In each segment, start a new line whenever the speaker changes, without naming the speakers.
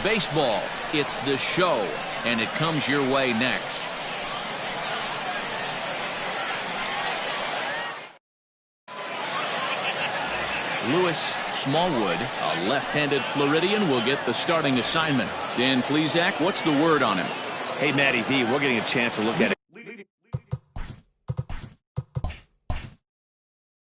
baseball. It's the show, and it comes your way next. Lewis Smallwood, a left-handed Floridian, will get the starting assignment. Dan Plesac, what's the word on him?
Hey, Matty V, we're getting a chance to look at it.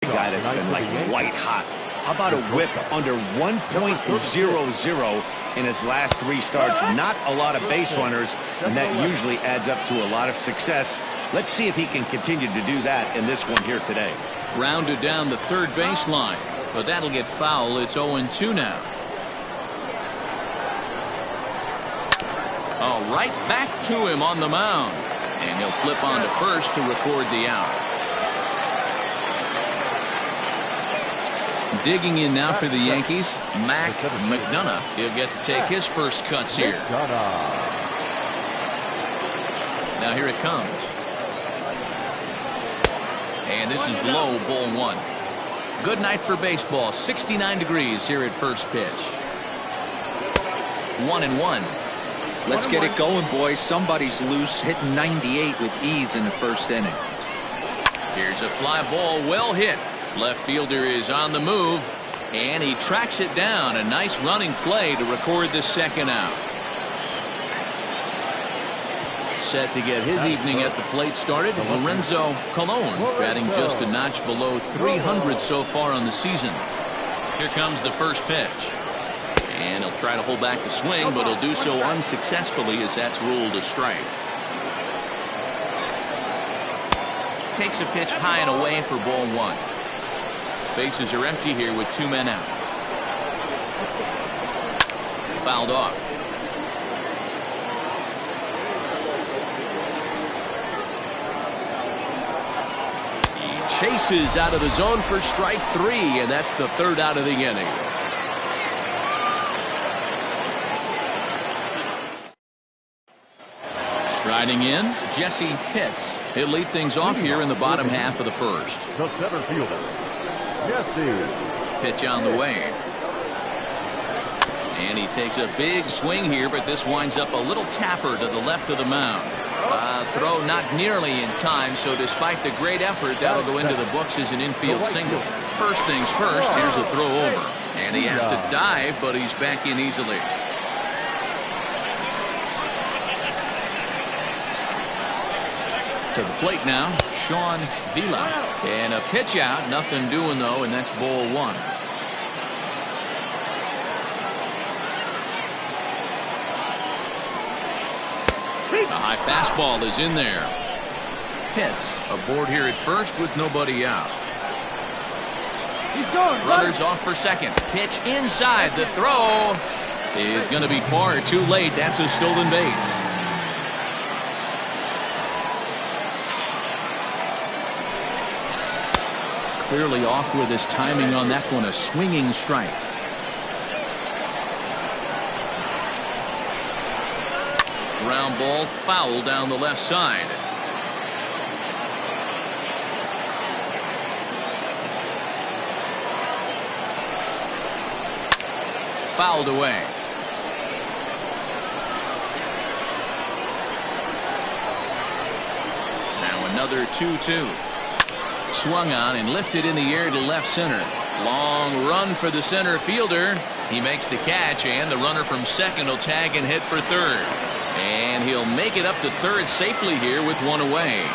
A guy that's been like white hot. How about a whip under 1.00 in his last 3 starts? Not a lot of base runners, and that usually adds up to a lot of success. Let's see if he can continue to do that in this one here today.
Grounded down the third baseline, but that'll get foul. It's 0-2 now. Oh, right back to him on the mound, and he'll flip on to first to record the out. Digging in now for the Yankees, Mac McDonough. He'll get to take his first cuts here. Now here it comes. And this is low, ball 1. Good night for baseball. 69 degrees here at first pitch. 1-1.
Let's get it going, boys. Somebody's loose, hitting 98 with ease in the first inning.
Here's a fly ball, well hit. Left fielder is on the move, and he tracks it down. A nice running play to record the second out. Set to get his evening at the plate started, Lorenzo Colon, batting just a notch below 300 so far on the season. Here comes the first pitch. And he'll try to hold back the swing, but he'll do so unsuccessfully as that's ruled a strike. Takes a pitch high and away for ball 1. Bases are empty here with 2 men out. Fouled off. He chases out of the zone for strike 3, and that's the 3rd out of the inning. Striding in, Jesse Pitts. He'll lead things off here in the bottom half of the first.
The center fielder, Jesse.
Pitch on the way. And he takes a big swing here, but this winds up a little tapper to the left of the mound. Throw not nearly in time, so despite the great effort, that'll go into the books as an infield single. First things first, here's a throw over. And he has to dive, but he's back in easily. To the plate now, Sean Vila. And a pitch out, nothing doing though, and that's ball 1. A high fastball is in there. Pitts aboard here at first with nobody out. Runners off for second. Pitch inside. The throw is going to be far too late. That's a stolen base. Clearly off with his timing on that one. A swinging strike. Ground ball foul down the left side. Fouled away. Now another 2-2. Swung on and lifted in the air to left center. Long run for the center fielder. He makes the catch, and the runner from second will tag and hit for third. And he'll make it up to third safely here with one away.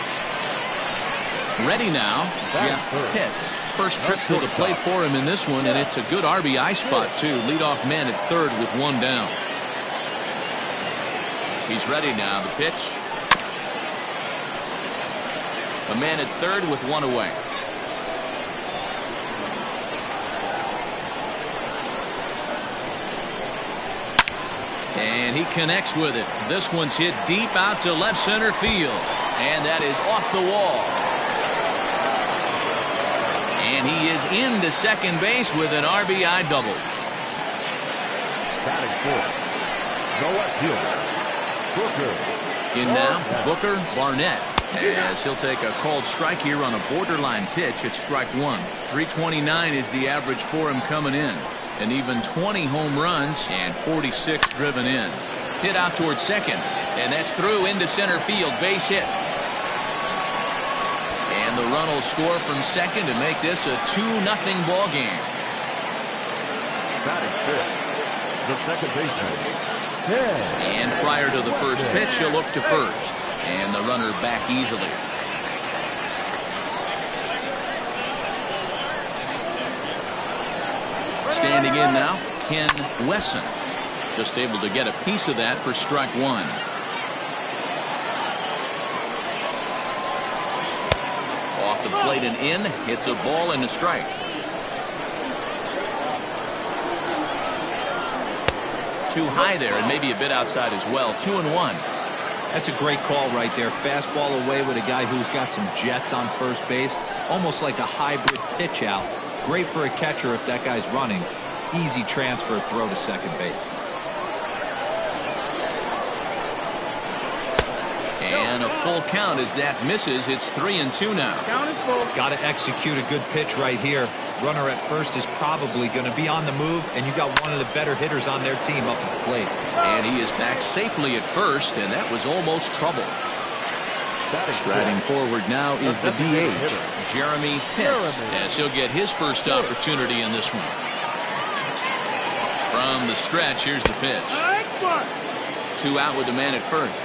Ready now, Jeff Pitts. First trip to the plate for him in this one, and it's a good RBI spot too. Leadoff man at third with one down. He's ready now. The pitch. A man at third with one away. And he connects with it. This one's hit deep out to left center field. And that is off the wall. And he is into second base with an RBI double.
Batting fourth, the left fielder, Booker.
In now, Booker Barnett. As he'll take a called strike here on a borderline pitch at strike 1. 329 is the average for him coming in. An even 20 home runs and 46 driven in. Hit out towards second, and that's through into center field. Base hit. And the run will score from second to make this a 2-0 ball game.
Batting fifth, the second baseman.
And prior to the first pitch, he'll look to first. And the runner back easily. Standing in now, Ken Wesson. Just able to get a piece of that for strike one. Off the plate and in. Hits a ball and a strike. Too high there and maybe a bit outside as well. 2-1.
That's a great call right there. Fastball away with a guy who's got some jets on first base. Almost like a hybrid pitch out. Great for a catcher if that guy's running. Easy transfer throw to second base.
And a full count as that misses. It's 3-2 now.
Count is full.
Got to execute a good pitch right here. Runner at first is probably going to be on the move, and you got one of the better hitters on their team up at the plate.
And he is back safely at first, and that was almost trouble. Striding forward now is the DH, Jeremy Pitts, as he'll get his first opportunity in this one. From the stretch, here's the pitch. 2 out with the man at first.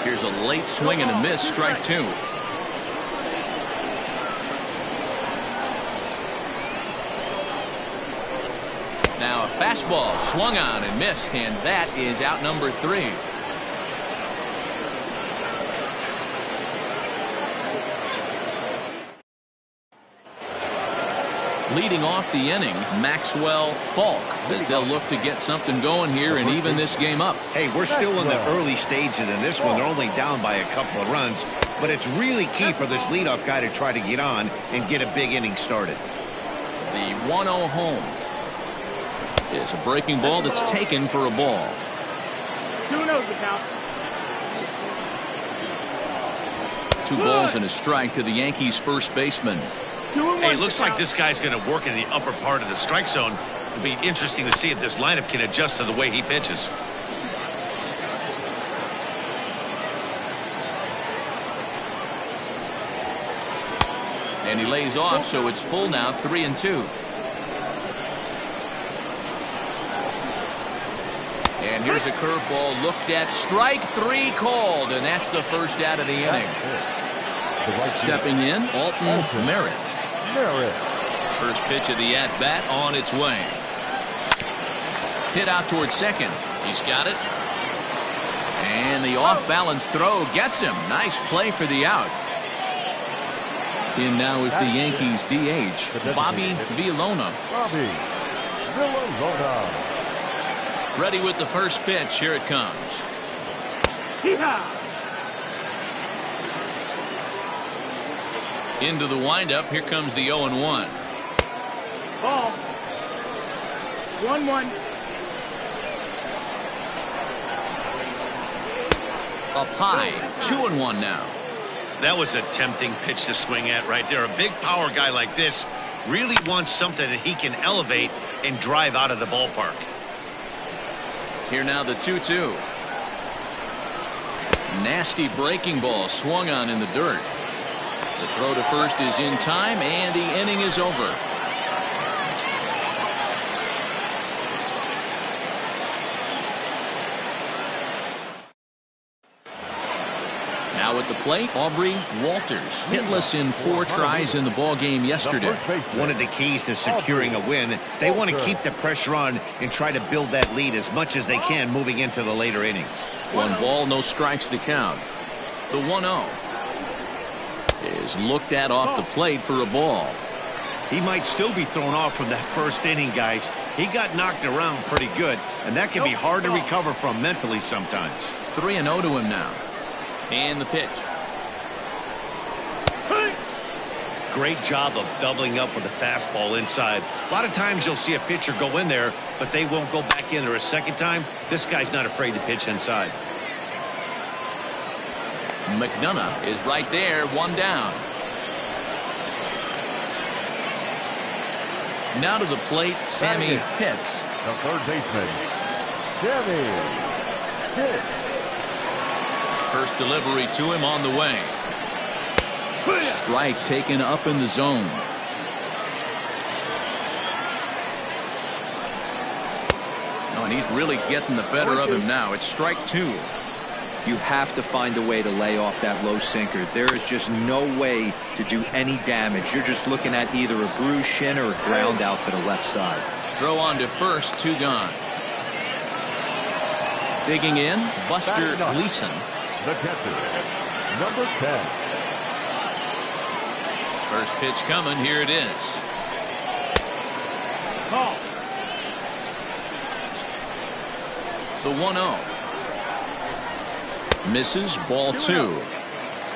Here's a late swing and a miss, strike two. Now a fastball swung on and missed, and that is out number 3. Leading off the inning, Maxwell Falk, as they'll look to get something going here and even this game up.
Hey, we're still in the early stages in this one. They're only down by a couple of runs, but it's really key for this leadoff guy to try to get on and get a big inning started.
The 1-0 home is a breaking ball that's taken for a ball.
2-0 the count.
2 balls and a strike to the Yankees first baseman.
Hey, it looks like this guy's going to work in the upper part of the strike zone. It'll be interesting to see if this lineup can adjust to the way he pitches.
And he lays off, so it's full now, 3-2. And here's a curveball looked at. Strike 3 called, and that's the first out of the inning. Stepping in, Alton Merritt. First pitch of the at-bat on its way. Hit out towards second. He's got it. And the off-balance throw gets him. Nice play for the out. In now is the Yankees DH, Bobby Villona. Ready with the first pitch. Here it comes. Into the windup. Here comes the 0-1.
Ball. 1-1.
Up high. 2-1 now.
That was a tempting pitch to swing at right there. A big power guy like this really wants something that he can elevate and drive out of the ballpark.
Here now the 2-2. Nasty breaking ball swung on in the dirt. The throw to first is in time, and the inning is over. Now at the plate, Aubrey Walters, hitless in 4 tries in the ball game yesterday.
One of the keys to securing a win, they want to keep the pressure on and try to build that lead as much as they can moving into the later innings.
1 ball, no strikes to count. The 1-0 is looked at off the plate for a ball.
He might still be thrown off from that first inning, guys. He got knocked around pretty good, and that can be hard to recover from mentally sometimes.
3-0 to him now. And the pitch.
Great job of doubling up with a fastball inside. A lot of times you'll see a pitcher go in there, but they won't go back in there a second time. This guy's not afraid to pitch inside.
McDonough is right there, 1 down. Now to the plate, Sammy Pitts.
The third baseman, Sammy Pitts.
First delivery to him on the way. Strike taken up in the zone. Oh, and he's really getting the better of him now. It's strike 2.
You have to find a way to lay off that low sinker. There is just no way to do any damage. You're just looking at either a bruised shin or a ground out to the left side.
Throw on to first, 2 gone. Digging in, Buster Gleason.
The catcher, number 10.
First pitch coming. Here it is.
Call.
The 1-0. Misses, ball 2.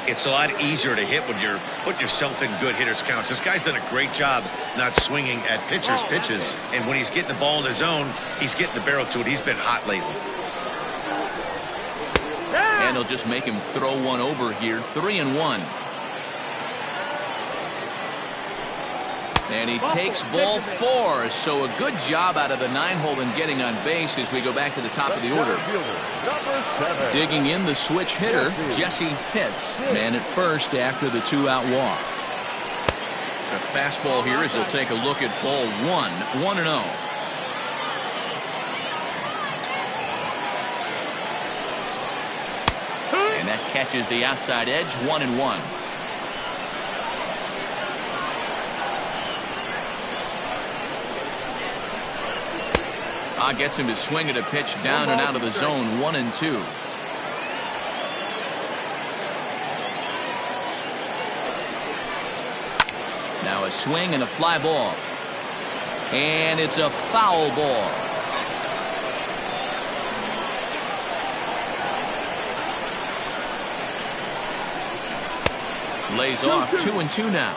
It's a lot easier to hit when you're putting yourself in good hitters counts. This guy's done a great job not swinging at pitchers' pitches. And when he's getting the ball in the zone, he's getting the barrel to it. He's been hot lately.
And he'll just make him throw one over here. 3-1. And he takes ball 4. So a good job out of the 9-hole in getting on base as we go back to the top of the order. Digging in, the switch hitter, Jesse Pitts. Man at first after the 2-out walk. The fastball here as he'll take a look at ball 1. 1-0. And that catches the outside edge. 1-1. Gets him to swing at a pitch down and out of the zone. 1-2. Now a swing and a fly ball. And it's a foul ball. Lays off. 2-2 now.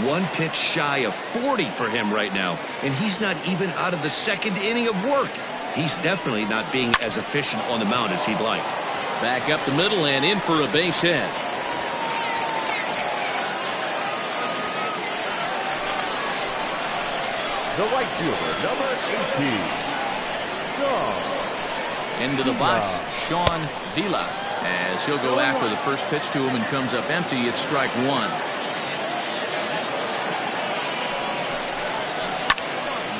1 pitch shy of 40 for him right now, and he's not even out of the 2nd inning of work. He's definitely not being as efficient on the mound as he'd like.
Back up the middle and in for a base hit.
The right fielder, number 18.
Into the box, Sean Vila, as he'll go after the first pitch to him and comes up empty. It's strike 1.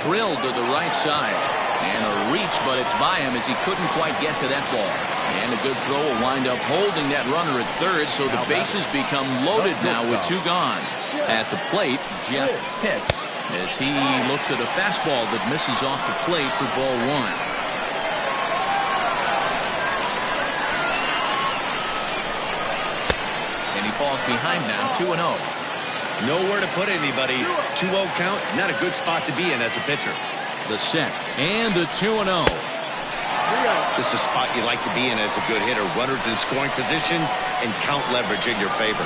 Drilled to the right side. And a reach, but it's by him as he couldn't quite get to that ball. And a good throw will wind up holding that runner at third, so the bases become loaded now with 2 gone. At the plate, Jeff Pitts, as he looks at a fastball that misses off the plate for ball 1. And he falls behind now, 2-0.
Nowhere to put anybody. 2-0 count, not a good spot to be in as a pitcher.
The set and the 2-0.
This is a spot you like to be in as a good hitter. Runners in scoring position and count leverage in your favor.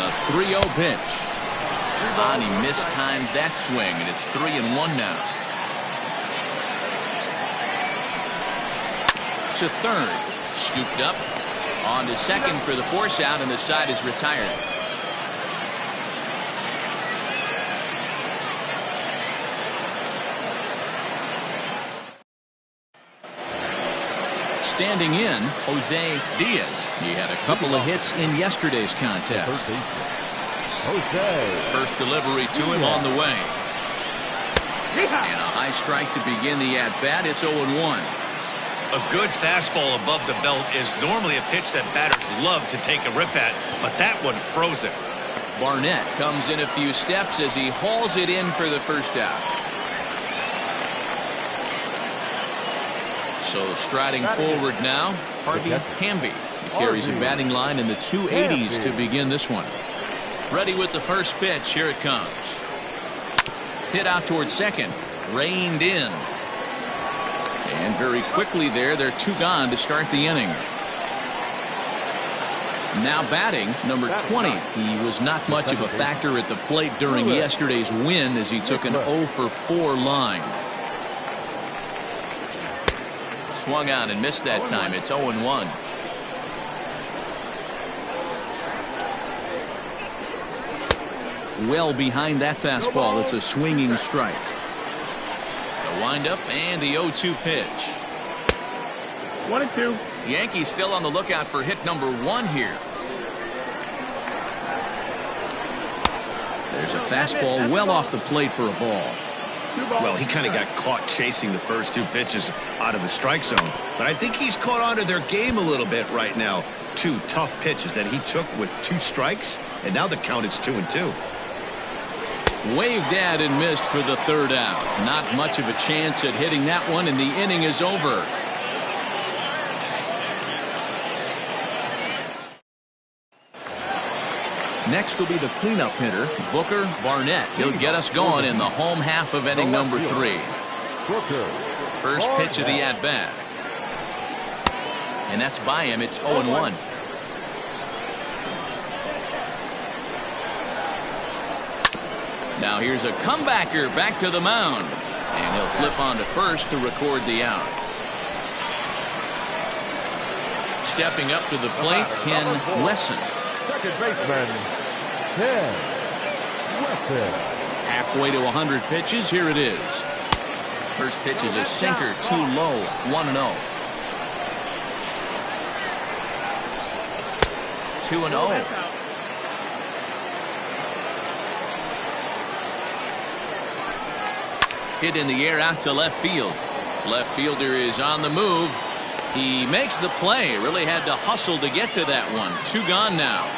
The 3-0 pitch. And he mistimes that swing, and it's 3-1 now. To third. Scooped up. On to second for the force out, and the side is retired. Standing in, Jose Diaz. He had a couple of hits in yesterday's contest. First delivery to him on the way. And a high strike to begin the at-bat. It's 0-1.
A good fastball above the belt is normally a pitch that batters love to take a rip at, but that one froze it.
Barnett comes in a few steps as he hauls it in for the first out. So striding forward now, Harvey Hamby. He carries a batting line in the 280s to begin this one. Ready with the first pitch. Here it comes. Hit out towards second. Reined in. And very quickly there, they're 2 gone to start the inning. Now batting, number 20. He was not much of a factor at the plate during yesterday's win as he took an 0-for-4 line. Swung on and missed that time. It's 0-1. well behind that fastball. It's a swinging strike. The windup and the 0-2 pitch.
1-2.
Yankees still on the lookout for hit number 1 here. There's a fastball well off the plate for a ball.
Well, he kind of got caught chasing the first 2 pitches out of the strike zone. But I think he's caught on to their game a little bit right now. 2 tough pitches that he took with 2 strikes, and now the count is 2-2.
Waved at and missed for the 3rd out. Not much of a chance at hitting that one, and the inning is over. Next will be the cleanup hitter, Booker Barnett. He'll get us going in the home half of inning number 3. First pitch of the at-bat. And that's by him. It's 0-1. Now here's a comebacker back to the mound. And he'll flip on to first to record the out. Stepping up to the plate, Ken Wesson.
Second baseman, Ken Wesson.
Halfway to 100 pitches, here it is. First pitch is a sinker, too low, 1-0. 2-0. Hit in the air out to left field. Left fielder is on the move. He makes the play. Really had to hustle to get to that one. 2 gone now.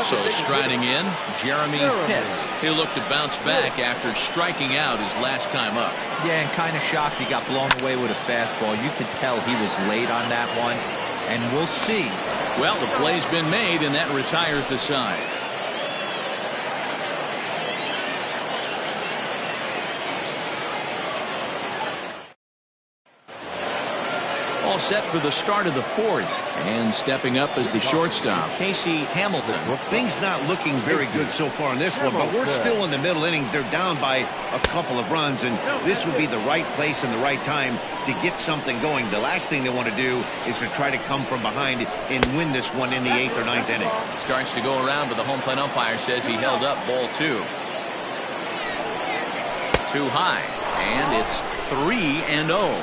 So striding in, Jeremy Pitts. He'll look to bounce back after striking out his last time up.
Yeah, and kind of shocked he got blown away with a fastball. You could tell he was late on that one, and we'll see.
Well, the play's been made, and that retires the side. All set for the start of the 4th, and stepping up as the shortstop, Casey Hamilton.
Things not looking very good so far in this one, but we're still in the middle innings. They're down by a couple of runs, and this would be the right place and the right time to get something going. The last thing they want to do is to try to come from behind and win this one in the 8th or 9th inning.
Starts to go around, but the home plate umpire says he held up ball 2. Too high, and it's 3-0.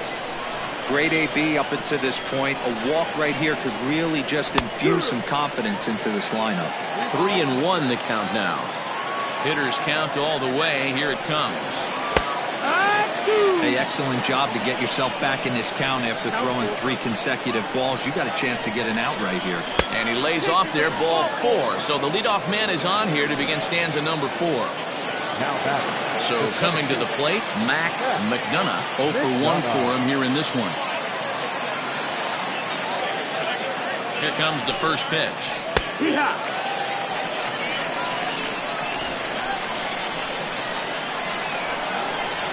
Great AB up until this point. A walk right here could really just infuse some confidence into this lineup.
3-1 the count now. Hitters count all the way. Here it comes.
Hey, excellent job to get yourself back in this count after throwing 3 consecutive balls. You got a chance to get an out right here.
And he lays off there, ball 4. So the leadoff man is on here to begin stanza number 4. So coming to the plate, Mac McDonough. 0 for 1 for him here in this one. Here comes the first pitch.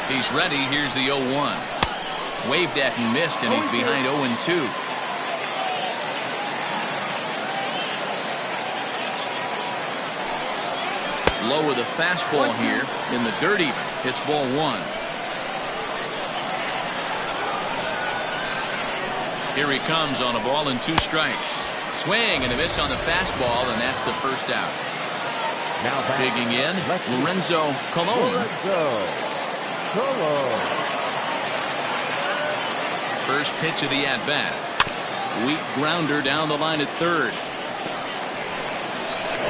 He's ready. Here's the 0-1. Waved at and missed, and he's behind 0-2. Lower the fastball here in the dirt even. Hits ball 1. Here he comes on a ball and 2 strikes. Swing and a miss on the fastball, and that's the first out. Digging in, Lorenzo Colon. First pitch of the at-bat. Weak grounder down the line at 3rd.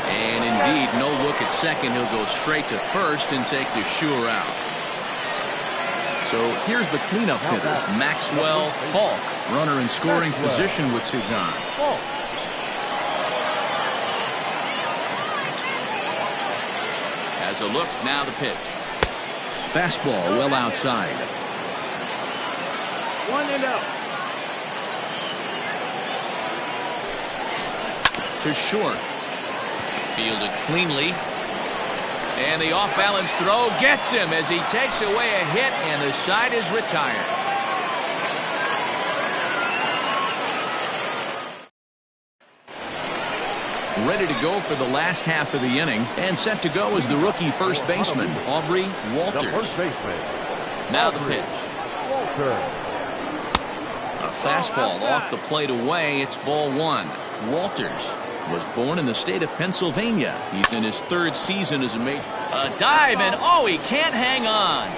And indeed, no look at second. He'll go straight to first and take the sure out. So here's the cleanup hitter, Maxwell Falk. Runner in scoring position with 2 gone. As a look, now the pitch. Fastball well outside.
1-0.
To short. Fielded cleanly. And the off-balance throw gets him as he takes away a hit, and the side is retired. Ready to go for the last half of the inning, and set to go is the rookie first baseman, Aubrey Walters. Now the pitch. A fastball off the plate away. It's ball 1. Walters was born in the state of Pennsylvania. He's in his 3rd season as a major. A dive, and oh, he can't hang on.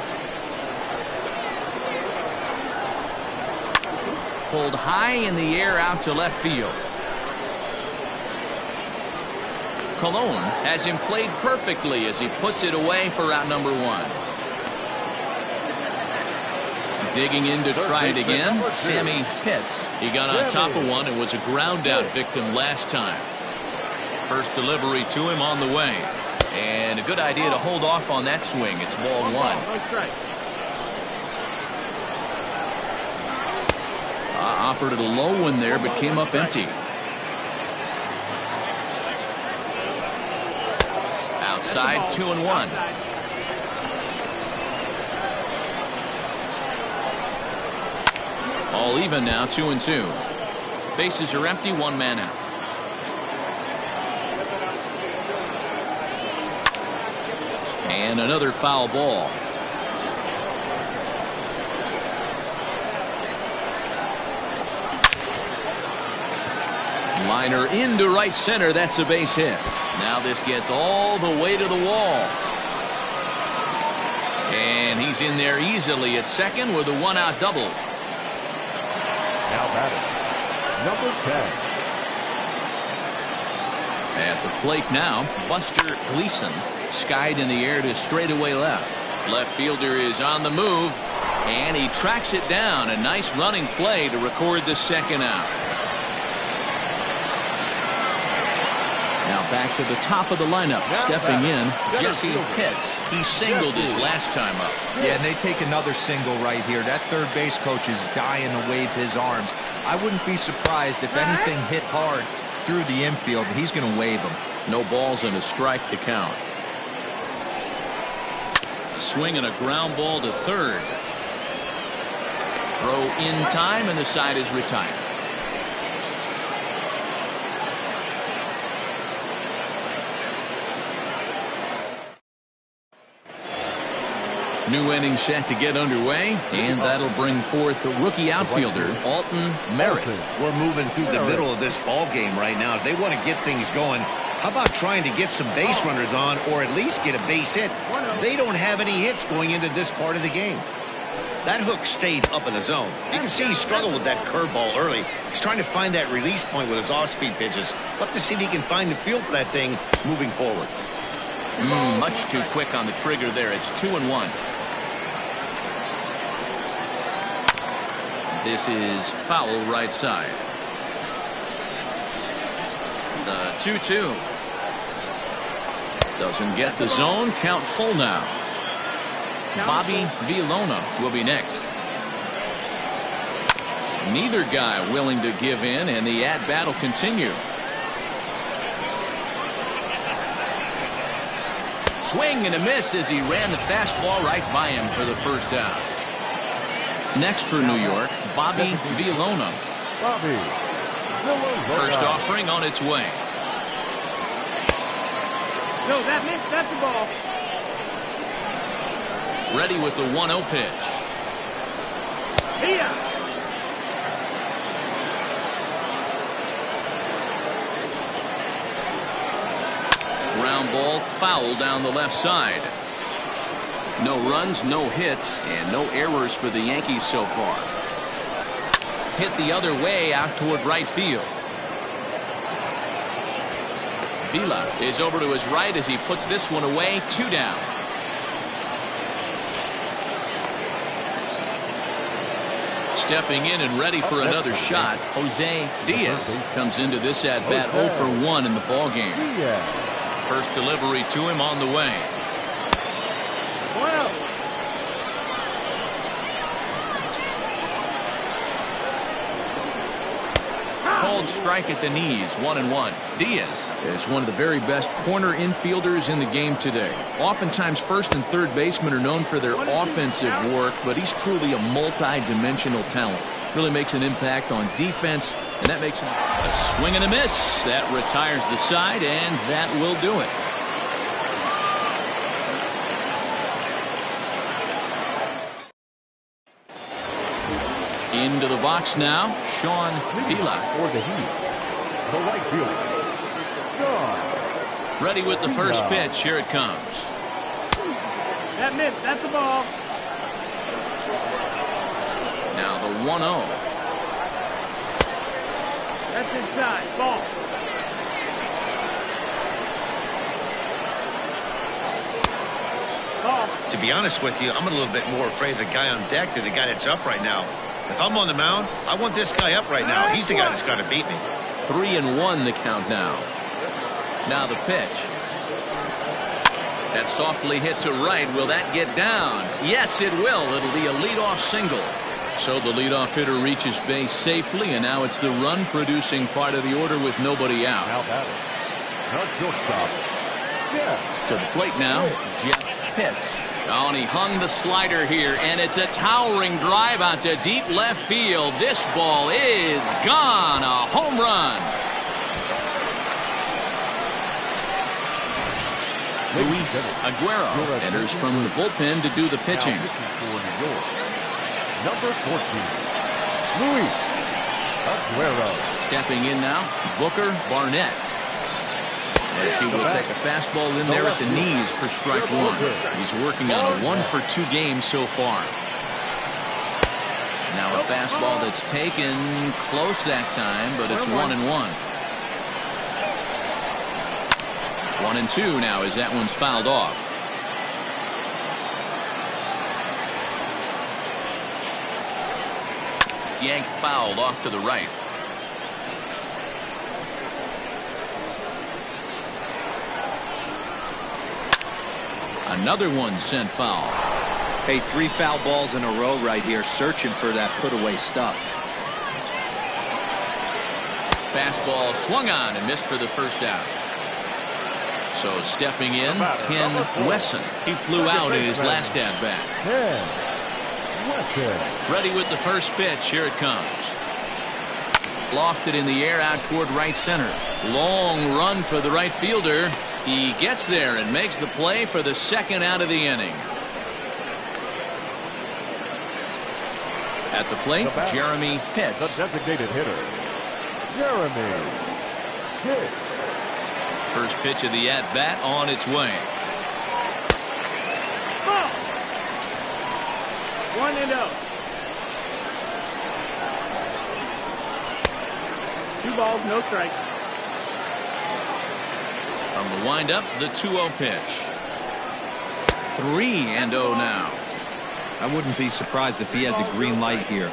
Pulled high in the air out to left field. Cologne has him played perfectly as he puts it away for out number 1. Digging in to try it again, Sammy Pitts. He got on top of one and was a ground out victim last time. First delivery to him on the way. And a good idea to hold off on that swing. It's ball 1. Offered it a low one there, but came up empty. Outside, 2-1. All even now, 2-2. Bases are empty, 1 man out. And another foul ball. Liner into right center. That's a base hit. Now this gets all the way to the wall. And he's in there easily at second with a 1-out double.
Now batting, number 10.
At the plate now, Buster Gleason. Skied in the air to straightaway left. Left fielder is on the move, and he tracks it down. A nice running play to record the 2nd out. Now back to the top of the lineup. Stepping in, Jesse Pitts. He singled his last time up.
Yeah, and they take another single right here. That third base coach is dying to wave his arms. I wouldn't be surprised if anything hit hard through the infield. He's going to wave them.
No balls and a strike to count. Swing and a ground ball to third. Throw in time, and the side is retired. New inning set to get underway, and that'll bring forth the rookie outfielder, Alton Merritt.
We're moving through the middle of this ball game right now. If they want to get things going, how about trying to get some base runners on, or at least get a base hit? They don't have any hits going into this part of the game. That hook stayed up in the zone. You can see he struggled with that curveball early. He's trying to find that release point with his off-speed pitches. We'll have to see if he can find the feel for that thing moving forward.
Much too quick on the trigger there. It's 2-1. This is foul right side. The 2-2. Doesn't get the zone. Count full now. Bobby Villona will be next. Neither guy willing to give in, and the at-bat will continue. Swing and a miss as he ran the fastball right by him for the 1st out. Next for New York, Bobby Villona. First offering on its way.
No, that missed. That's the ball.
Ready with the 1-0 pitch.
Here.
Ground ball foul down the left side. No runs, no hits, and no errors for the Yankees so far. Hit the other way out toward right field. Vila is over to his right as he puts this one away. 2 down. Stepping in and ready for another shot, Jose Diaz comes into this at bat 0 for 1 in the ball game. First delivery to him on the way. Called strike at the knees, 1-1. Diaz is one of the very best corner infielders in the game today. Oftentimes first and third basemen are known for their offensive work, but he's truly a multi-dimensional talent. Really makes an impact on defense, and that makes him a swing and a miss. That retires the side, and that will do it. Into the box now, Sean Vila.
For the Heat, the right fielder, Gone.
Ready with the first pitch. Here it comes.
That missed. That's the ball.
Now the 1-0.
That's inside. Ball. Ball.
To be honest with you, I'm a little bit more afraid of the guy on deck than the guy that's up right now. If I'm on the mound, I want this guy up right now. He's the guy that's got to beat me.
3-1 the count now. Now the pitch. That softly hit to right. Will that get down? Yes, it will. It'll be a leadoff single. So the leadoff hitter reaches base safely, and now it's the run-producing part of the order with nobody out.
Now batting. The shortstop. Yeah.
To the plate now, Jeff Pitts. Oh, and he hung the slider here, and it's a towering drive out to deep left field. This ball is gone. A home run. Luis Aguero enters from the bullpen to do the pitching.
Number 14, Luis Aguero.
Stepping in now, Booker Barnett. As he will take a fastball in there at the knees for strike one. He's working on a 1-for-2 game so far. Now a fastball that's taken close that time, but it's 1-1. 1-2 now as that one's fouled off. Yank fouled off to the right. Another one sent foul.
Hey, 3 foul balls in a row right here, searching for that put-away stuff.
Fastball swung on and missed for the first out. So stepping in, Ken Wesson. He flew out in his last at-bat. Ready with the first pitch. Here it comes. Lofted in the air out toward right center. Long run for the right fielder. He gets there and makes the play for the second out of the inning. At the plate, Jeremy Pitts.
The designated hitter, Jeremy Pitts.
First pitch of the at-bat on its way.
Ball. 1-0. 2 balls, no strikes.
From the windup, the 2-0 pitch. 3-0 now.
I wouldn't be surprised if he had the green light here.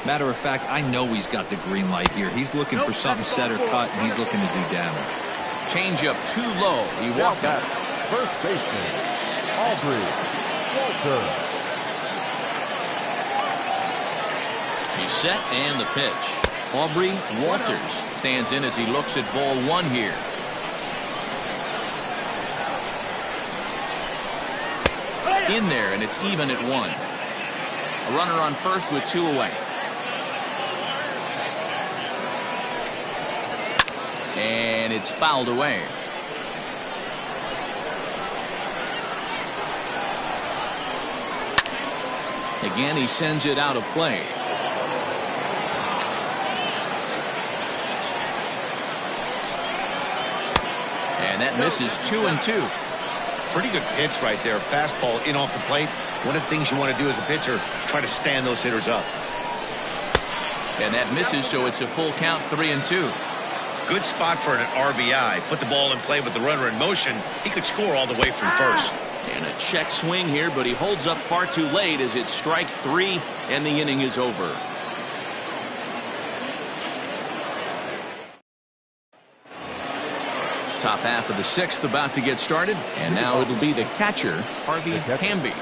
Matter of fact, I know he's got the green light here. He's looking for something set or cut, and he's looking to do damage.
Change up too low. He walked out.
First baseman, Aubrey Walter.
He's set and the pitch. Aubrey Walters stands in as he looks at ball 1 here. In there, and it's even at 1. A runner on first with 2 away. And it's fouled away. Again, he sends it out of play. And that misses 2-2.
Pretty good pitch right there. Fastball in off the plate. One of the things you want to do as a pitcher, try to stand those hitters up.
And that misses, so it's a full count, 3-2.
Good spot for an RBI. Put the ball in play with the runner in motion. He could score all the way from first.
And a check swing here, but he holds up far too late as it's strike 3 and the inning is over. Top half of the 6th about to get started, and now it'll be the catcher, Harvey Hamby.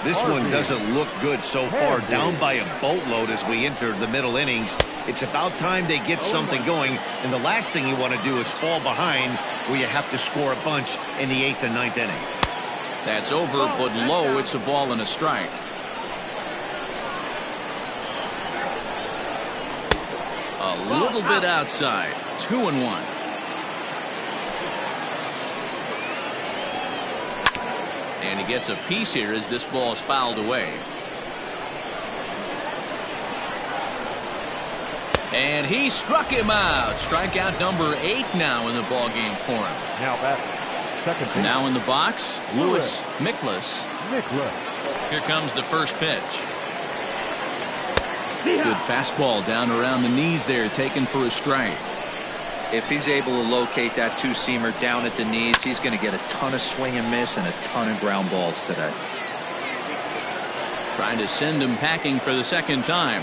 This one doesn't look good so far. Down by a boatload as we enter the middle innings. It's about time they get something going, and the last thing you want to do is fall behind where you have to score a bunch in the 8th and 9th inning.
That's over, but low. It's a ball and a strike. A little bit outside. 2-1. And he gets a piece here as this ball is fouled away. And he struck him out. Strikeout number 8 now in the ball game for him.
Now that second base.
Now in the box, Louis Miklas.
Miklas.
Here comes the first pitch. Good fastball down around the knees there, taken for a strike.
If he's able to locate that two-seamer down at the knees, he's going to get a ton of swing and miss and a ton of ground balls today.
Trying to send him packing for the second time.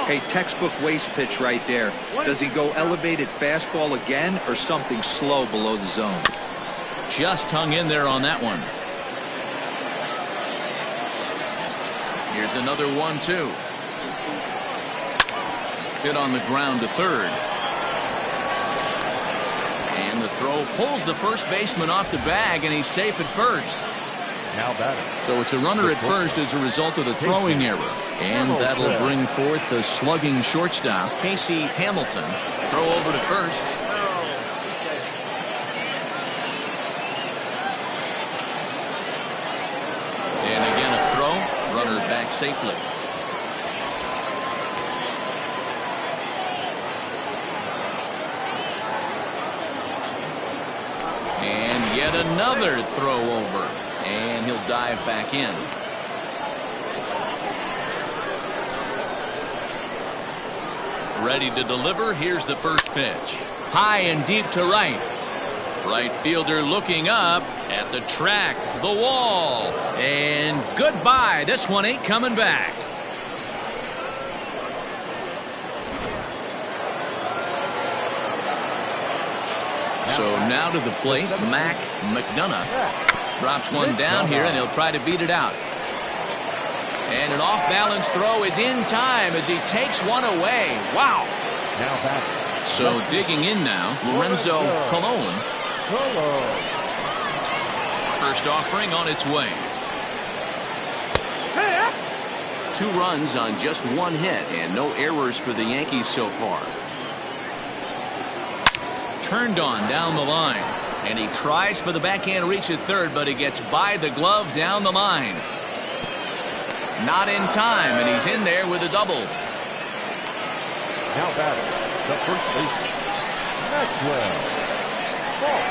Hey, textbook waste pitch right there. Does he go elevated fastball again or something slow below the zone?
Just hung in there on that one. Here's another 1-2. Hit on the ground to third. And the throw pulls the first baseman off the bag, and he's safe at first.
Now batting.
So it's a runner at first as a result of the throwing error. And that'll bring forth the slugging shortstop, Casey Hamilton. Throw over to first. And again a throw. Runner back safely. And yet another throw over. And he'll dive back in. Ready to deliver. Here's the first pitch. High and deep to right. Right fielder looking up at the track, the wall. And goodbye. This one ain't coming back. So now to the plate, Mac McDonough. Drops one down here, and he'll try to beat it out. And an off-balance throw is in time as he takes one away. Wow.
Now batting.
So digging in now, Lorenzo Colon. First offering on its way. 2 runs on just 1 hit, and no errors for the Yankees so far. Turned on down the line. And he tries for the backhand reach at third, but he gets by the glove down the line. Not in time, and he's in there with a double.
Now batting. The first baseman, Maxwell. Falk.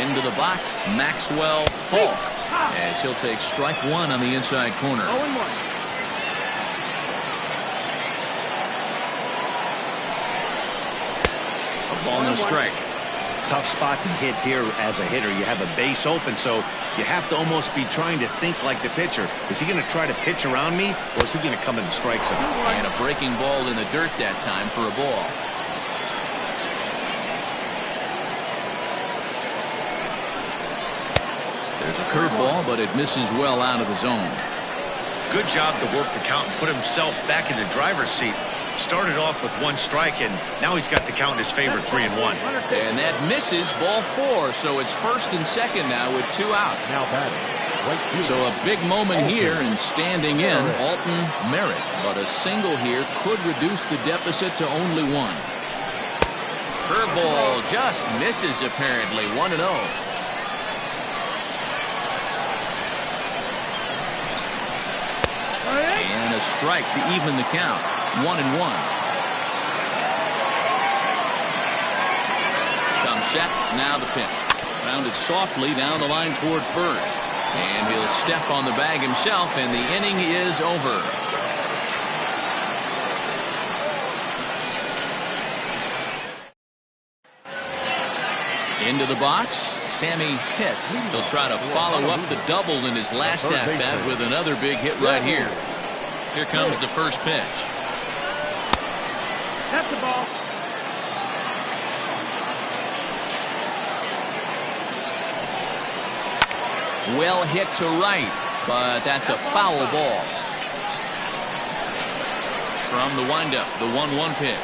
Into the box, Maxwell Falk, as he'll take strike 1 on the inside corner.
0-1.
Ball and a strike.
Tough spot to hit here as a hitter. You have a base open, so you have to almost be trying to think like the pitcher. Is he going to try to pitch around me, or is he going to come in the strike zone?
And a breaking ball in the dirt that time for a ball. There's a curveball, but it misses well out of the zone.
Good job to work the count and put himself back in the driver's seat. Started off with 1 strike, and now he's got the count in his favor, 3-1.
And that misses, ball 4, so it's first and second now with 2 out.
Now batting. Right field.
So a big moment here, and standing in, Alton Merritt. But a single here could reduce the deficit to only 1. Curveball just misses apparently, 1-0. And a strike to even the count. 1-1. Comes set. Now the pitch. Rounded softly down the line toward first. And he'll step on the bag himself, and the inning is over. Into the box, Sammy Pitts. He'll try to follow up the double in his last at-bat with another big hit right here. Here comes the first pitch.
That's the ball.
Well hit to right, but that's a foul ball. From the windup, the 1-1 pitch.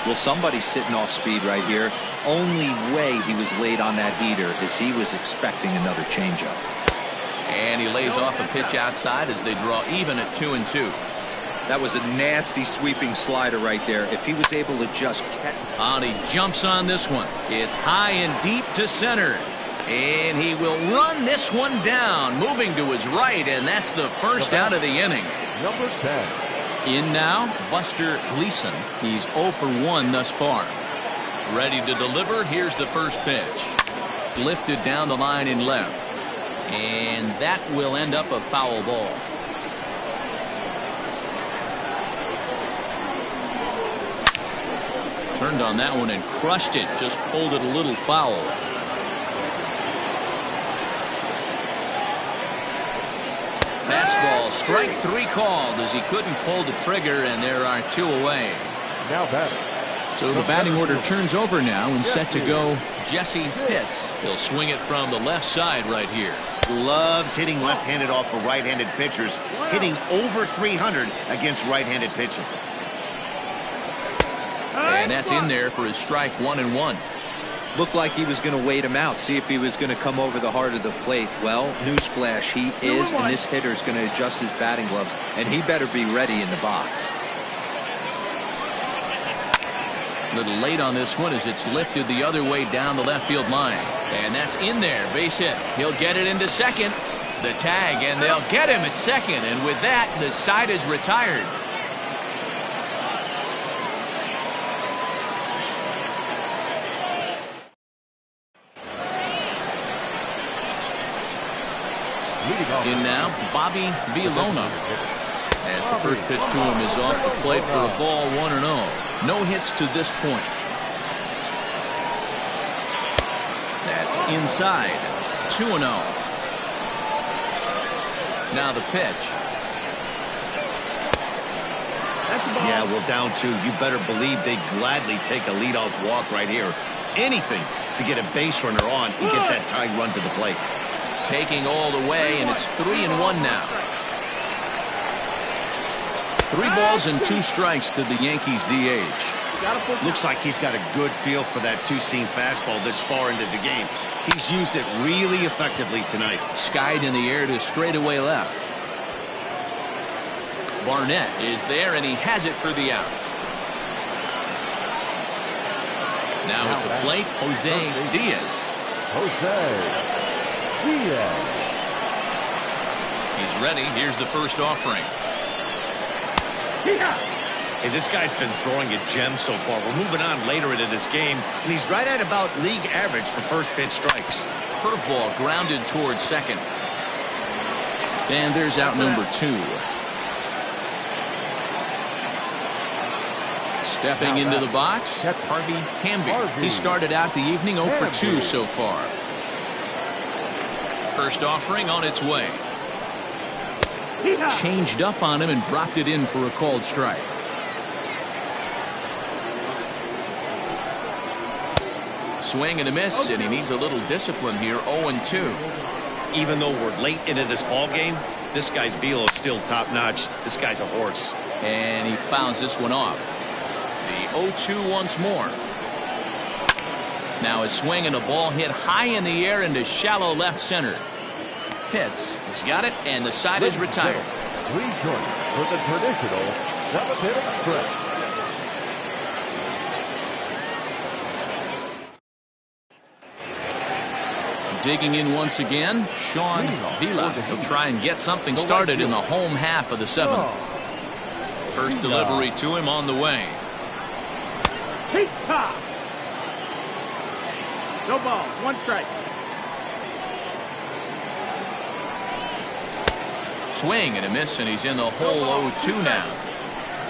Well, somebody's sitting off speed right here. Only way he was late on that heater is he was expecting another changeup.
And he lays off a pitch outside as they draw even at 2-2.
That was a nasty sweeping slider right there. If he was able to just catch.
And he jumps on this one. It's high and deep to center. And he will run this one down, moving to his right, and that's the first out of the inning.
Number 10.
In now, Buster Gleason. He's 0 for 1 thus far. Ready to deliver. Here's the first pitch. Lifted down the line in left. And that will end up a foul ball. Turned on that one and crushed it. Just pulled it a little foul. Fastball, strike 3 called as he couldn't pull the trigger, and there are 2 away.
Now batting.
So the batting order turns over now, and set to go Jesse Pitts. He'll swing it from the left side right here.
Loves hitting left-handed off of right-handed pitchers, hitting over 300 against right-handed pitching.
And that's in there for his strike 1-1.
Looked like he was going to wait him out, see if he was going to come over the heart of the plate. Well, newsflash, he is, and this hitter is going to adjust his batting gloves, and he better be ready in the box.
A little late on this one as it's lifted the other way down the left field line. And that's in there. Base hit. He'll get it into second. The tag, and they'll get him at second. And with that, the side is retired. In now, Bobby Villona. As the first pitch to him is off the plate for a ball, 1-0. No hits to this point. That's inside. 2-0. Now the pitch.
Yeah, well, down 2. You better believe they'd gladly take a leadoff walk right here. Anything to get a base runner on and get that tying run to the plate.
Taking all the way, and it's 3-1 now. 3 balls and 2 strikes to the Yankees DH.
Looks like he's got a good feel for that two-seam fastball this far into the game. He's used it really effectively tonight.
Skied in the air to straightaway left. Barnett is there, and he has it for the out. Now at the plate, Jose Diaz. He's ready. Here's the first offering.
Hey, this guy's been throwing a gem so far. We're moving on later into this game, and he's right at about league average for first pitch strikes.
Curveball grounded towards second. And there's out number 2. Stepping into the box, Harvey Camby. He started out the evening 0 for 2 so far. First offering on its way. Changed up on him and dropped it in for a called strike. Swing and a miss, and he needs a little discipline here. 0-2.
Even though we're late into this ball game, this guy's velo is still top-notch. This guy's a horse.
And he fouls this one off. The 0-2 once more. Now a swing and a ball hit high in the air into shallow left center. Pitts. He's got it, and the side is retired.
3 joints for the traditional 7th inning stretch.
Digging in once again, Sean Vila. He'll try and get something started in the home half of the 7th. First delivery to him on the way.
No ball, 1 strike.
Swing and a miss, and he's in the hole 0-2 now.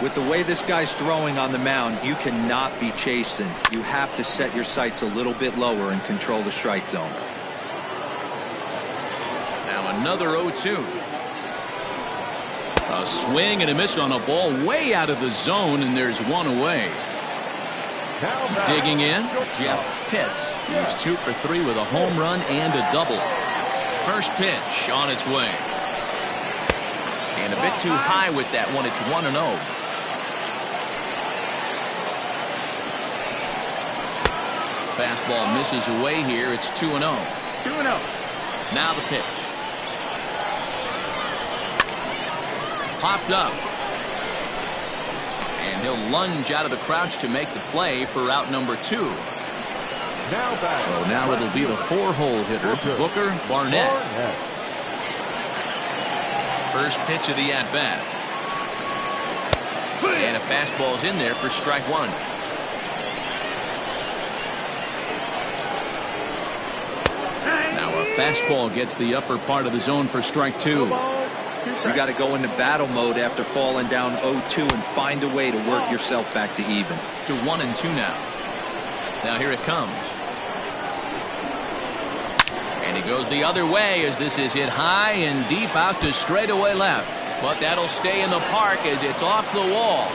With the way this guy's throwing on the mound, you cannot be chasing. You have to set your sights a little bit lower and control the strike zone.
Now another 0-2. A swing and a miss on a ball way out of the zone, and there's 1 away. Digging in, Jeff Pitts. He's 2 for 3 with a home run and a double. First pitch on its way. And a bit too high with that one. It's 1-0. Fastball misses away here. It's 2-0.
2-0.
Now the pitch. Popped up. And he'll lunge out of the crouch to make the play for out number 2. So now it'll be the 4-hole hitter, Booker Barnett. First pitch of the at-bat. And a fastball's in there for strike one. Now a fastball gets the upper part of the zone for strike two.
You got to go into battle mode after falling down 0-2 and find a way to work yourself back to even.
To 1-2 now. Now here it comes. And he goes the other way as this is hit high and deep out to straightaway left. But that'll stay in the park as it's off the wall.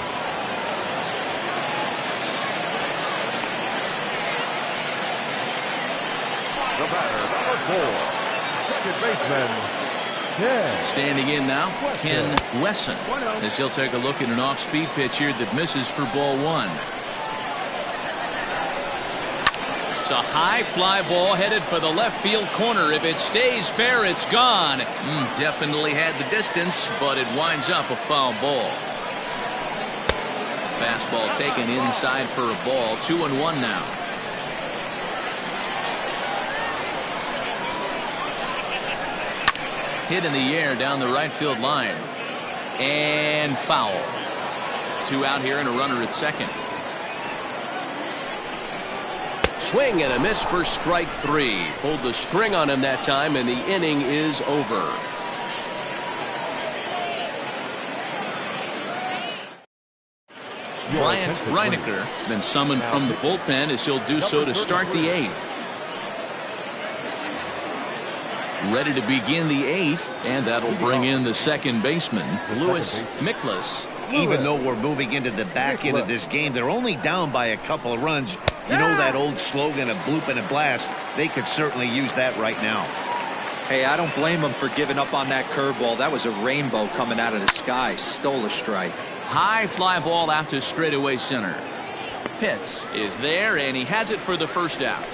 The batter, number 4, second baseman, Ken.
Standing in now, Ken Wesson, as he'll take a look at an off-speed pitch here that misses for ball one. It's a high fly ball headed for the left field corner. If it stays fair, it's gone. Definitely had the distance, but it winds up a foul ball. Fastball taken inside for a ball. 2-1 now. Hit in the air down the right field line. And foul. 2 out here and a runner at second.
Swing and a miss for strike 3. Pulled the string on him that time, and the inning is over.
Bryant Reinecker has been summoned from the bullpen as he'll do so to start the 8th. Ready to begin the 8th, and that'll bring in the second baseman, Louis Miklas.
Even though we're moving into the back end of this game, they're only down by a couple of runs. You know that old slogan of bloop and a blast? They could certainly use that right now.
Hey, I don't blame him for giving up on that curveball. That was a rainbow coming out of the sky. Stole a strike.
High fly ball out to straightaway center. Pitts is there, and he has it for the first out.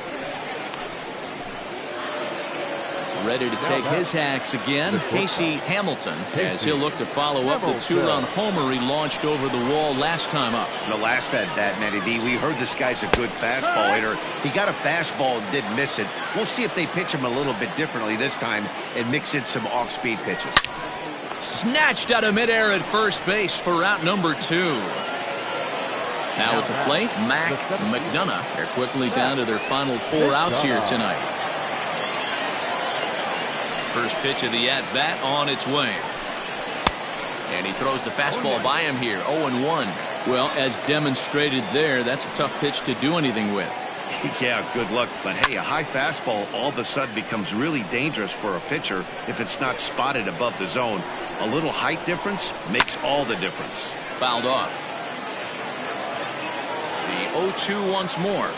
Ready to take his hacks again, Casey Hamilton, as he'll look to follow up the 2-run homer he launched over the wall last time up.
The last at bat, Matty D, we heard this guy's a good fastball hitter. He got a fastball and did miss it. We'll see if they pitch him a little bit differently this time and mix in some off-speed pitches.
Snatched out of midair at first base for out number 2. Now at the plate, Mac McDonough. They're quickly down to their final 4 outs here tonight. First pitch of the at-bat on its way. And he throws the fastball by him here. 0-1. Well, as demonstrated there, that's a tough pitch to do anything with.
Yeah, good luck. But hey, a high fastball all of a sudden becomes really dangerous for a pitcher if it's not spotted above the zone. A little height difference makes all the difference.
Fouled off. The 0-2 once more.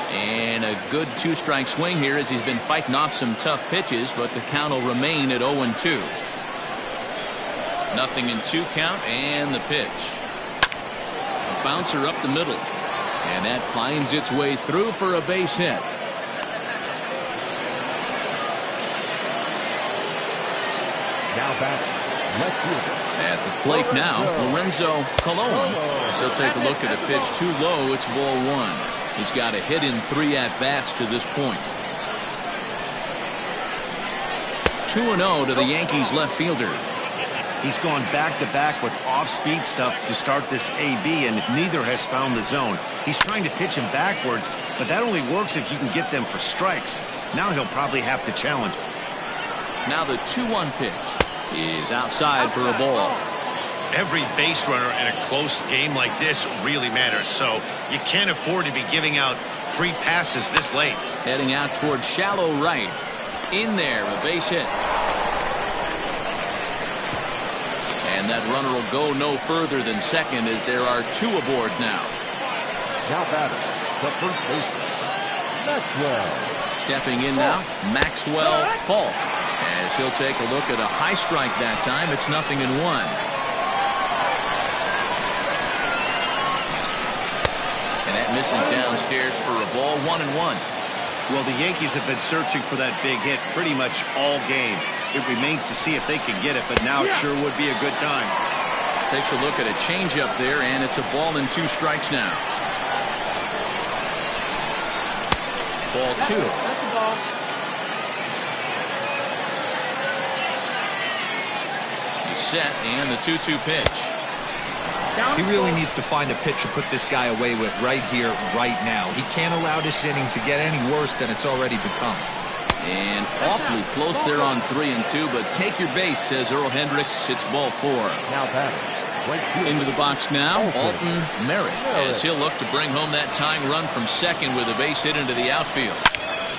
And a good 2-strike swing here as he's been fighting off some tough pitches, but the count will remain at 0-2. Nothing in 2 count, and the pitch. A bouncer up the middle. And that finds its way through for a base hit.
Now back, left fielder.
At the plate now, Lorenzo Colon. He'll take a look at a pitch too low. It's ball 1. He's got a hit in 3 at-bats to this point. 2-0 to the Yankees left fielder.
He's gone back-to-back with off-speed stuff to start this AB, and neither has found the zone. He's trying to pitch him backwards, but that only works if you can get them for strikes. Now he'll probably have to challenge.
Now the 2-1 pitch is outside for a ball.
Every base runner in a close game like this really matters, so you can't afford to be giving out free passes this late.
Heading out towards shallow right. In there, a base hit. And that runner will go no further than second as there are 2 aboard now.
Now batter, the first baseman, Maxwell.
Stepping in now, Maxwell Falk, as he'll take a look at a high strike that time. It's 0-1. And that misses downstairs for a ball. 1-1.
Well, the Yankees have been searching for that big hit pretty much all game. It remains to see if they can get it, but now it sure would be a good time.
Takes a look at a changeup there, and it's a ball and 2 strikes now. Ball 2.
That's the ball.
He's set, and the 2-2 pitch.
He really needs to find a pitch to put this guy away with right here, right now. He can't allow this inning to get any worse than it's already become.
And awfully close there on 3-2, but take your base, says Earl Hendricks. It's ball 4.
Now batting.
Into the box now, Alton Merritt, as he'll look to bring home that tying run from second with a base hit into the outfield.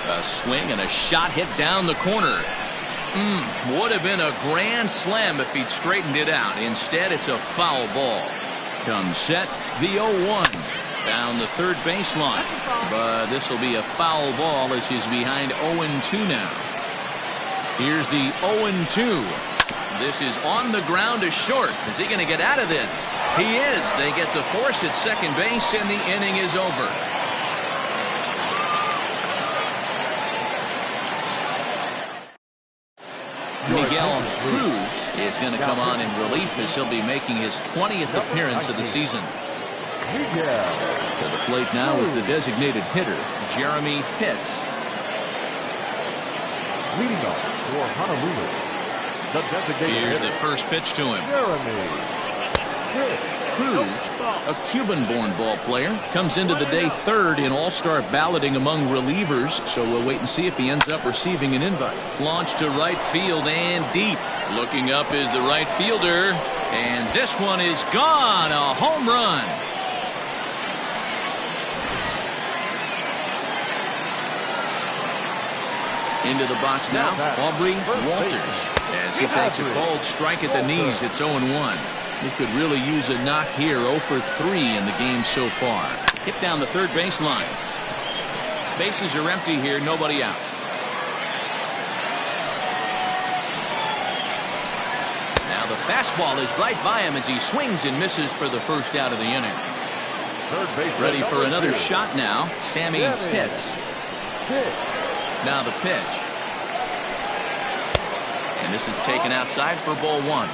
A swing and a shot hit down the corner. Would have been a grand slam if he'd straightened it out. Instead, it's a foul ball. Comes set, the 0-1. Down the third baseline. But this will be a foul ball as he's behind 0-2 now. Here's the 0-2. This is on the ground to short. Is he going to get out of this? He is. They get the force at second base, and the inning is over. Miguel Cruz is going to come on in relief as he'll be making his 20th appearance of the season. To the plate now is the designated hitter, Jeremy Pitts.
Leading off for Honolulu, the designated
Here's
hitter,
the first pitch to him.
Jeremy Pitts.
Cruz, a Cuban-born ball player, comes into the day third in all-star balloting among relievers, so we'll wait and see if he ends up receiving an invite. Launch to right field and deep. Looking up is the right fielder, and this one is gone. A home run. Into the box now, Aubrey Walters, as he takes a cold strike at the knees. It's 0-1. He could really use a knock here. 0 for 3 in the game so far. Hit down the third baseline. Bases are empty here. Nobody out. Now the fastball is right by him as he swings and misses for the first out of the inning. Ready for another shot now. Sammy Pitts. Now the pitch. And this is taken outside for ball 1.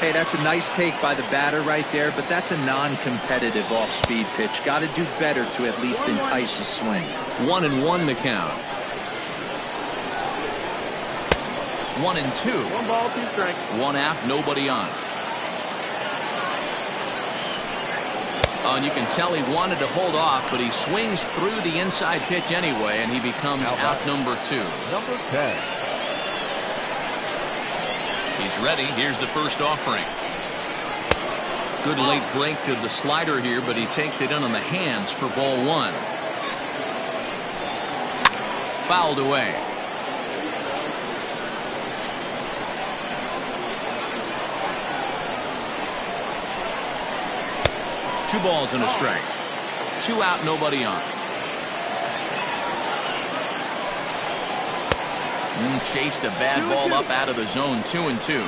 Hey, that's a nice take by the batter right there, but that's a non-competitive off-speed pitch. Got to do better to at least entice a swing.
1-1 the count. 1-2.
1 ball, 2 strikes.
1 out, nobody on. Oh, and you can tell he wanted to hold off, but he swings through the inside pitch anyway, and he becomes out number 2.
Number 10.
He's ready. Here's the first offering. Good late break to the slider here, but he takes it in on the hands for ball 1. Fouled away. Two balls and a strike. 2 out, nobody on. Chased a bad ball up out of the zone. 2-2.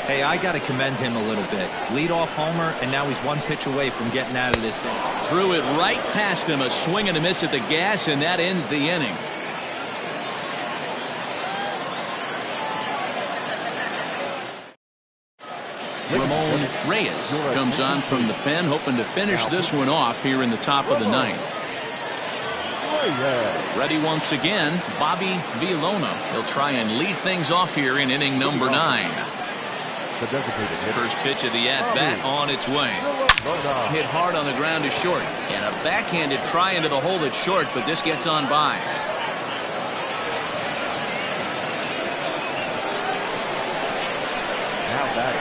Hey, I got to commend him a little bit. Leadoff homer, and now he's 1 pitch away from getting out of this inning.
Threw it right past him. A swing and a miss at the gas, and that ends the inning. Ramon Reyes comes on from the pen, hoping to finish this one off here in the top of the 9th. Ready once again, Bobby Villona. He'll try and lead things off here in inning number 9. First pitch of the at-bat on its way. Hit hard on the ground to short. And a backhanded try into the hole that's short, but this gets on by.
Now batting.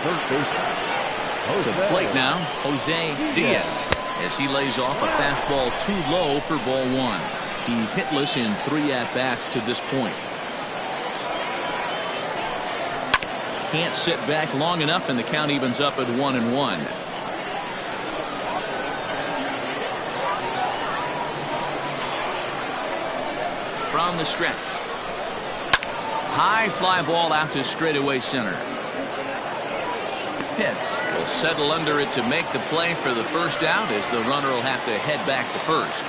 Third baseman.
To the plate now, Jose Diaz, as he lays off a fastball too low for ball 1. He's hitless in 3 at-bats to this point. Can't sit back long enough, and the count evens up at 1-1. From the stretch. High fly ball out to straightaway center. Pitts will settle under it to make the play for the first out, as the runner will have to head back to first.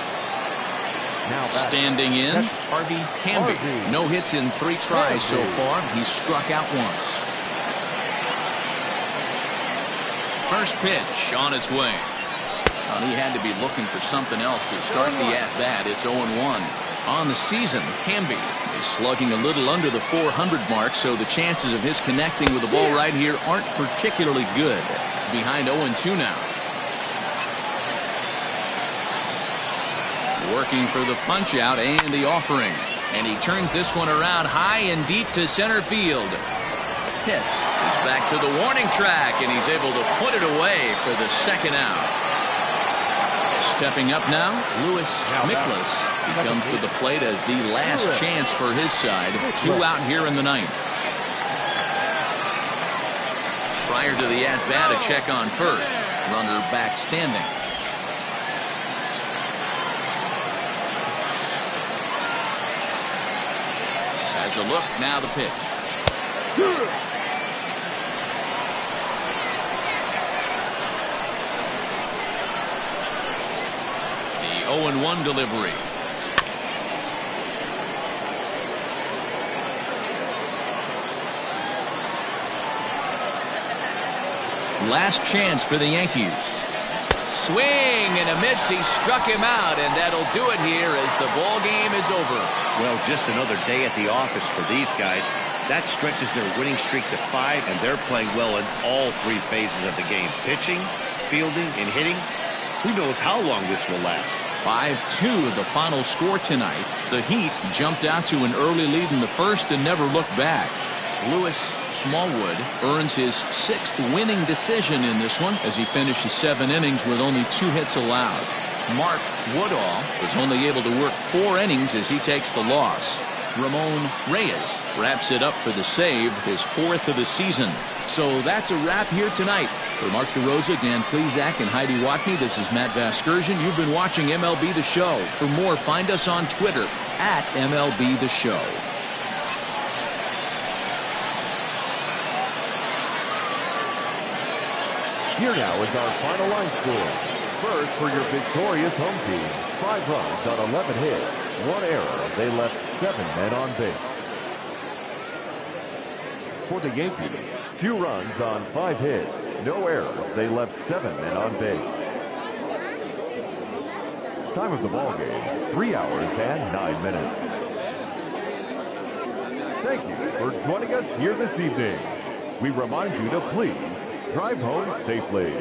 Now
standing in, Harvey Hamby. No hits in 3 tries so far. He's struck out once. First pitch on its way. Well, he had to be looking for something else to start the at-bat. It's 0-1. On the season, Hamby is slugging a little under the 400 mark, so the chances of his connecting with the ball right here aren't particularly good. Behind 0-2 now. Working for the punch-out and the offering. And he turns this one around high and deep to center field. Hits. He's back to the warning track, and he's able to put it away for the second out. Stepping up now, Lewis Miklas. He comes to the plate as the last chance for his side. 2 out here in the ninth. Prior to the at-bat, a check on first. Runner back standing. As a look, now the pitch. The 0-1 delivery. Last chance for the Yankees. Swing and a miss. He struck him out, and that'll do it here as the ball game is over.
Well, just another day at the office for these guys. That stretches their winning streak to 5, and they're playing well in all 3 phases of the game. Pitching, fielding, and hitting. Who knows how long this will last.
5-2 the final score tonight. The Heat jumped out to an early lead in the first and never looked back. Lewis Smallwood earns his 6th winning decision in this one as he finishes 7 innings with only 2 hits allowed. Mark Woodall was only able to work 4 innings as he takes the loss. Ramon Reyes wraps it up for the save, his 4th of the season. So that's a wrap here tonight. For Mark DeRosa, Dan Plezak, and Heidi Watney, this is Matt Vasgersian. You've been watching MLB The Show. For more, find us on Twitter at MLB The Show.
Here now is our final line score. First, for your victorious home team, 5 runs on 11 hits, 1 error. They left 7 men on base. For the Yankees, 2 runs on 5 hits, no errors. They left 7 men on base. Time of the ball game, 3 hours and 9 minutes. Thank you for joining us here this evening. We remind you to please drive home safely.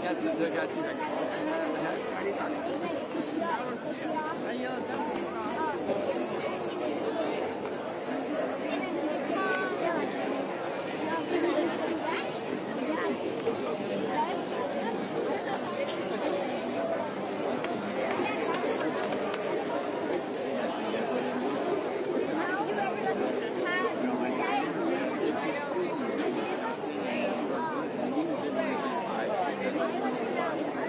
Thank you.